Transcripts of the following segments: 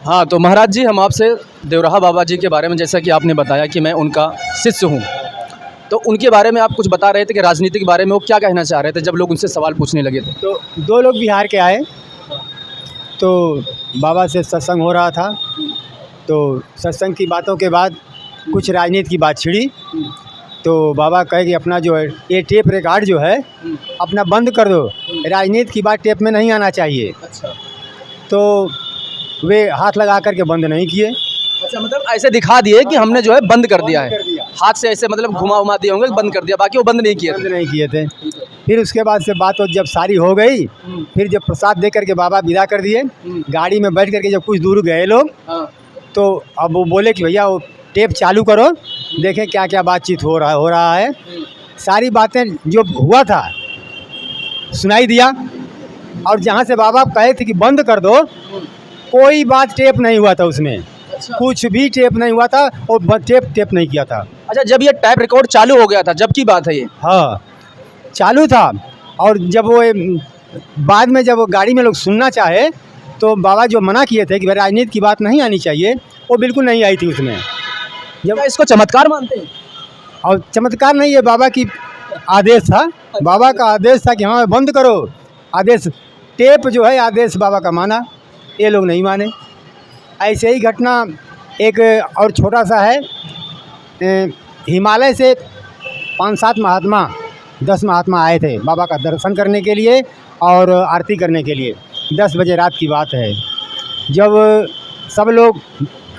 हाँ, तो महाराज जी हम आपसे देवराहा बाबा जी के बारे में, जैसा कि आपने बताया कि मैं उनका शिष्य हूँ, तो उनके बारे में आप कुछ बता रहे थे कि राजनीति के बारे में वो क्या कहना चाह रहे थे जब लोग उनसे सवाल पूछने लगे थे? तो दो लोग बिहार के आए, तो बाबा से सत्संग हो रहा था। तो सत्संग की बातों के बाद कुछ राजनीति की बात छिड़ी। तो बाबा कहे कि अपना जो है ये टेप रिकॉर्ड जो है अपना बंद कर दो, राजनीति की बात टेप में नहीं आना चाहिए। अच्छा। तो वे हाथ लगा करके बंद नहीं किए। अच्छा, मतलब ऐसे दिखा दिए कि हमने जो है बंद कर दिया है, हाथ से ऐसे मतलब घुमा दिए होंगे, बंद कर दिया, बाकी वो बंद नहीं किए थे। बंद नहीं किए थे। फिर उसके बाद से बात जब सारी हो गई, फिर जब प्रसाद दे करके बाबा विदा कर दिए, गाड़ी में बैठ करके जब कुछ दूर गए लोग, तो अब वो बोले कि भैया वो टेप चालू करो, देखें क्या क्या बातचीत हो रहा है। सारी बातें जो हुआ था सुनाई दिया, और जहाँ से बाबा कहे थे कि बंद कर दो, कोई बात टेप नहीं हुआ था उसमें। अच्छा। कुछ भी टेप नहीं हुआ था और टेप नहीं किया था। अच्छा, जब ये टाइप रिकॉर्ड चालू हो गया था, जब की बात है ये? हाँ, चालू था। और जब वो बाद में जब वो गाड़ी में लोग सुनना चाहे, तो बाबा जो मना किए थे कि भाई राजनीति की बात नहीं आनी चाहिए, वो बिल्कुल नहीं आई थी उसमें। जब इसको चमत्कार मानते हैं? और चमत्कार नहीं, ये बाबा की आदेश था। बाबा का आदेश था कि हाँ बंद करो, आदेश। टेप जो है आदेश बाबा का माना, ये लोग नहीं माने। ऐसे ही घटना एक और छोटा सा है। हिमालय से 5-7 महात्मा 10 महात्मा आए थे बाबा का दर्शन करने के लिए और आरती करने के लिए। 10 बजे रात की बात है। जब सब लोग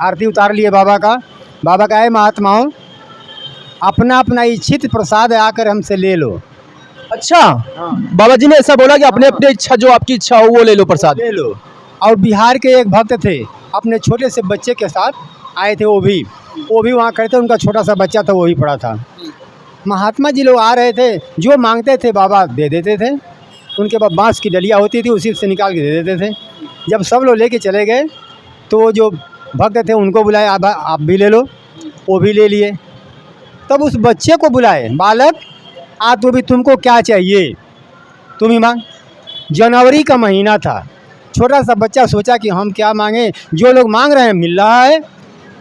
आरती उतार लिए बाबा का है महात्माओं, अपना अपना इच्छित प्रसाद आकर हमसे ले लो। अच्छा। हाँ। बाबा जी ने ऐसा बोला कि अपने अपने इच्छा, जो आपकी इच्छा हो वो ले लो, प्रसाद ले लो। और बिहार के एक भक्त थे, अपने छोटे से बच्चे के साथ आए थे। वो भी वहाँ खड़े थे, उनका छोटा सा बच्चा था, वो ही पड़ा था। महात्मा जी लोग आ रहे थे, जो मांगते थे बाबा दे देते थे। उनके पास बांस की डलिया होती थी, उसी से निकाल के दे देते थे। जब सब लोग लेके चले गए, तो वो जो भक्त थे उनको बुलाया, आप भी ले लो। वो भी ले लिए। तब उस बच्चे को बुलाए, बालक आ तो भी तुमको क्या चाहिए, तुम ही मांग। जनवरी का महीना था, छोटा सा बच्चा सोचा कि हम क्या मांगे, जो लोग मांग रहे हैं मिल रहा है।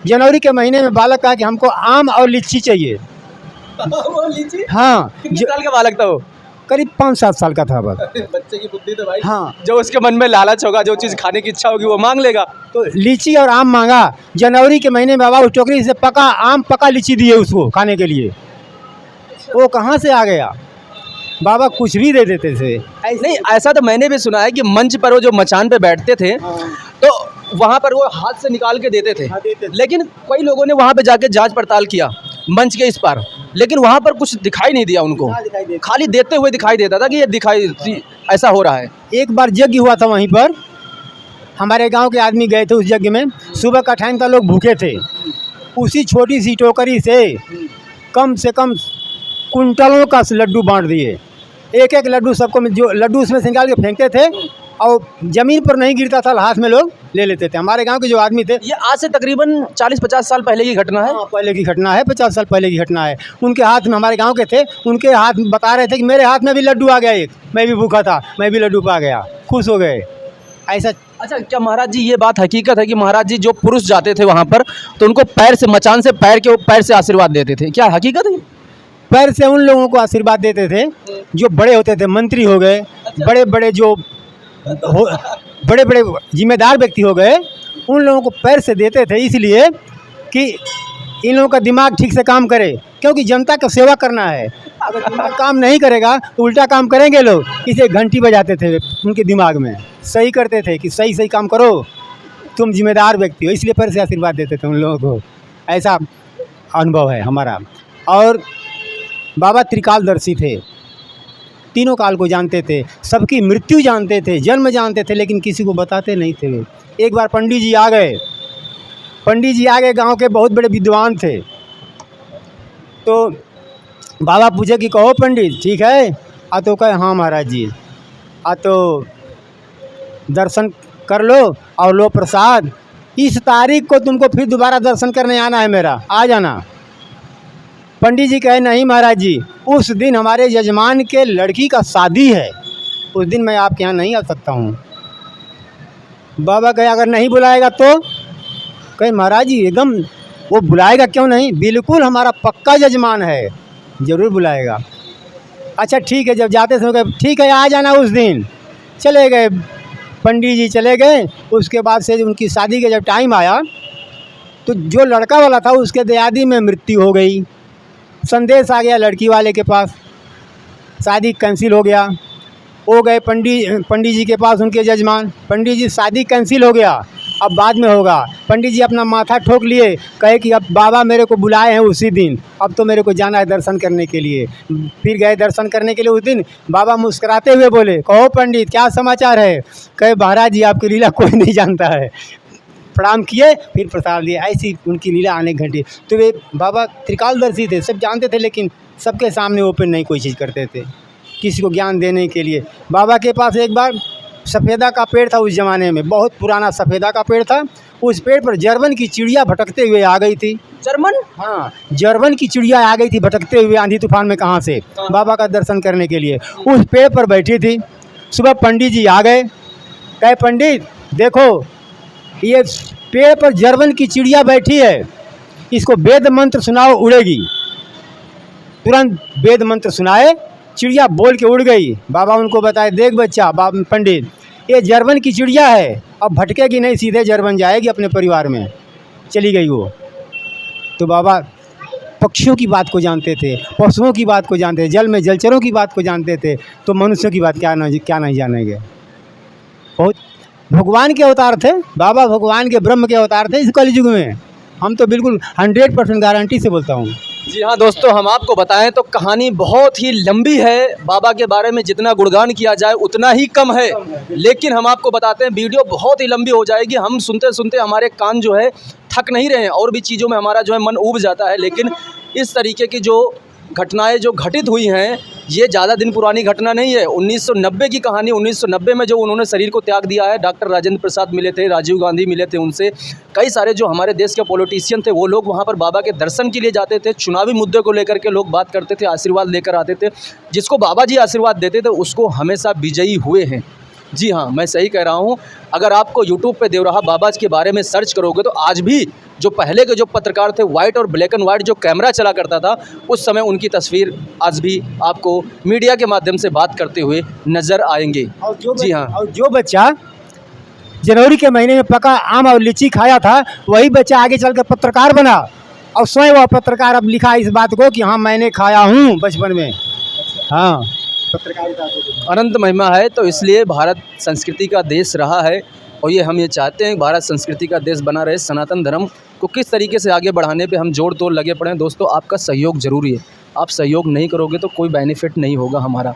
जनवरी के महीने में बालक कहा कि हमको आम और लीची चाहिए। वो लीची? हाँ। कितने साल का बालक था वो? करीब 5-7 साल का था बस। बच्चे की बुद्धि तो भाई। हाँ, जो उसके मन में लालच होगा, जो चीज़ खाने की इच्छा होगी वो मांग लेगा। तो लीची और आम मांगा। जनवरी के महीने में बाबा उस टोकरी से पका आम, पका लीची दिए उसको खाने के लिए। वो कहाँ से आ गया? बाबा कुछ भी दे देते थे। नहीं, ऐसा तो मैंने भी सुना है कि मंच पर वो जो मचान पे बैठते थे, तो वहाँ पर वो हाथ से निकाल के देते थे। लेकिन कई लोगों ने वहाँ पे जाके जांच पड़ताल किया मंच के इस पार, लेकिन वहाँ पर कुछ दिखाई नहीं दिया उनको, खाली देते हुए दिखाई देता था कि ये ऐसा हो रहा है। एक बार यज्ञ हुआ था वहीं पर, हमारे गांव के आदमी गए थे उस यज्ञ में। सुबह का टाइम था, लोग भूखे थे। उसी छोटी सी टोकरी से कम कुंटलों का लड्डू बांट दिए। एक एक लड्डू सबको, जो लड्डू उसमें से निकाल के फेंकते थे और ज़मीन पर नहीं गिरता था, हाथ में लोग ले लेते थे। हमारे गांव के जो आदमी थे, ये आज से तकरीबन 40-50 साल पहले की घटना है। पहले की घटना है, 50 साल पहले की घटना है। उनके हाथ में, हमारे गांव के थे, उनके हाथ में बता रहे थे कि मेरे हाथ में भी लड्डू आ गया एक, मैं भी भूखा था, मैं भी लड्डू पा गया, खुश हो गए ऐसा। अच्छा, क्या महाराज जी ये बात हकीकत है कि महाराज जी जो पुरुष जाते थे वहाँ पर, तो उनको पैर से, मचान से पैर से आशीर्वाद देते थे, क्या हकीकत है? पैर से उन लोगों को आशीर्वाद देते थे जो बड़े होते थे, मंत्री हो गए, बड़े बड़े जो बड़े बड़े जिम्मेदार व्यक्ति हो गए, उन लोगों को पैर से देते थे, इसलिए कि इन लोगों का दिमाग ठीक से काम करे, क्योंकि जनता का सेवा करना है। अगर दिमाग काम नहीं करेगा तो उल्टा काम करेंगे लोग। इसे घंटी बजाते थे उनके दिमाग में, सही करते थे कि सही सही काम करो, तुम जिम्मेदार व्यक्ति हो, इसलिए पैर से आशीर्वाद देते थे उन लोगों को। ऐसा अनुभव है हमारा। और बाबा त्रिकालदर्शी थे, तीनों काल को जानते थे, सबकी मृत्यु जानते थे, जन्म जानते थे, लेकिन किसी को बताते नहीं थे वे। एक बार पंडित जी आ गए, गांव के बहुत बड़े विद्वान थे। तो बाबा पूछे कि कहो पंडित ठीक है? तो कहे हाँ महाराज जी। तो दर्शन कर लो और लो प्रसाद। इस तारीख को तुमको फिर दोबारा दर्शन करने आना है मेरा, आ जाना। पंडित जी कहे नहीं महाराज जी, उस दिन हमारे यजमान के लड़की का शादी है, उस दिन मैं आपके यहाँ नहीं आ सकता हूँ। बाबा कहे अगर नहीं बुलाएगा तो कहे महाराज जी एकदम वो बुलाएगा क्यों नहीं, बिल्कुल हमारा पक्का जजमान है, ज़रूर बुलाएगा। अच्छा ठीक है, जब जाते समय कहे ठीक है आ जाना उस दिन। चले गए, पंडित जी चले गए। उसके बाद से उनकी शादी का जब टाइम आया तो जो लड़का वाला था उसके दयादी में मृत्यु हो गई। संदेश आ गया लड़की वाले के पास, शादी कैंसिल हो गया। हो गए पंडित जी के पास उनके जजमान, पंडित जी शादी कैंसिल हो गया, अब बाद में होगा। पंडित जी अपना माथा ठोक लिए, कहे कि अब बाबा मेरे को बुलाए हैं उसी दिन, अब तो मेरे को जाना है दर्शन करने के लिए। फिर गए दर्शन करने के लिए उस दिन। बाबा मुस्कुराते हुए बोले, कहो पंडित क्या समाचार है। कहे महाराज जी आपकी लीला कोई नहीं जानता है। प्रणाम किए, फिर प्रसाद लिए। ऐसी उनकी लीला अनेक घंटे। तो वे बाबा त्रिकालदर्शी थे, सब जानते थे, लेकिन सबके सामने ओपन नहीं कोई चीज़ करते थे, किसी को ज्ञान देने के लिए। बाबा के पास एक बार सफ़ेदा का पेड़ था, उस ज़माने में बहुत पुराना सफ़ेदा का पेड़ था। उस पेड़ पर जर्मन की चिड़िया भटकते हुए आ गई थी। जर्मन? हाँ, जर्मन की चिड़िया आ गई थी भटकते हुए आंधी तूफान में कहाँ से, बाबा का दर्शन करने के लिए। उस पेड़ पर बैठी थी। सुबह पंडित जी आ गए, कहे पंडित देखो ये पेड़ पर जर्मन की चिड़िया बैठी है, इसको वेद मंत्र सुनाओ उड़ेगी। तुरंत वेद मंत्र सुनाए, चिड़िया बोल के उड़ गई। बाबा उनको बताए, देख बच्चा पंडित ये जर्मन की चिड़िया है, अब भटकेगी नहीं, सीधे जर्मन जाएगी अपने परिवार में। चली गई वो। तो बाबा पक्षियों की बात को जानते थे, पशुओं की बात को जानते थे, जल में जलचरों की बात को जानते थे, तो मनुष्यों की बात क्या नहीं जानेंगे। बहुत भगवान के अवतार थे बाबा, भगवान के ब्रह्म के अवतार थे इस कलयुग में। हम तो बिल्कुल 100% गारंटी से बोलता हूँ। जी हाँ दोस्तों, हम आपको बताएं तो कहानी बहुत ही लंबी है। बाबा के बारे में जितना गुणगान किया जाए उतना ही कम है, लेकिन हम आपको बताते हैं वीडियो बहुत ही लंबी हो जाएगी। हम सुनते सुनते हमारे कान जो है थक नहीं रहे हैं, और भी चीज़ों में हमारा जो है मन ऊब जाता है। लेकिन इस तरीके की जो घटनाएं जो घटित हुई हैं, ये ज़्यादा दिन पुरानी घटना नहीं है। 1990 की कहानी। 1990 में जो उन्होंने शरीर को त्याग दिया है, डॉक्टर राजेंद्र प्रसाद मिले थे, राजीव गांधी मिले थे उनसे, कई सारे जो हमारे देश के पॉलिटिशियन थे वो लोग वहाँ पर बाबा के दर्शन के लिए जाते थे। चुनावी मुद्दे को लेकर के लोग बात करते थे, आशीर्वाद लेकर आते थे। जिसको बाबा जी आशीर्वाद देते थे उसको हमेशा विजयी हुए हैं। जी हाँ, मैं सही कह रहा हूँ। अगर आपको यूट्यूब पे देवराहा बाबा के बारे में सर्च करोगे तो आज भी जो पहले के जो पत्रकार थे, वाइट और ब्लैक एंड वाइट जो कैमरा चला करता था, उस समय उनकी तस्वीर आज भी आपको मीडिया के माध्यम से बात करते हुए नज़र आएंगे। जी हाँ, और जो बच्चा जनवरी के महीने में पका आम और लीची खाया था, वही बच्चा आगे चलकर पत्रकार बना, और स्वयं वह पत्रकार अब लिखा इस बात को कि हाँ मैंने खाया हूँ बचपन में। हाँ, अनंत महिमा है। तो इसलिए भारत संस्कृति का देश रहा है, और ये हम ये चाहते हैं भारत संस्कृति का देश बना रहे। सनातन धर्म को किस तरीके से आगे बढ़ाने पे हम जोड़ तोड़ लगे पड़े हैं। दोस्तों आपका सहयोग ज़रूरी है, आप सहयोग नहीं करोगे तो कोई बेनिफिट नहीं होगा हमारा।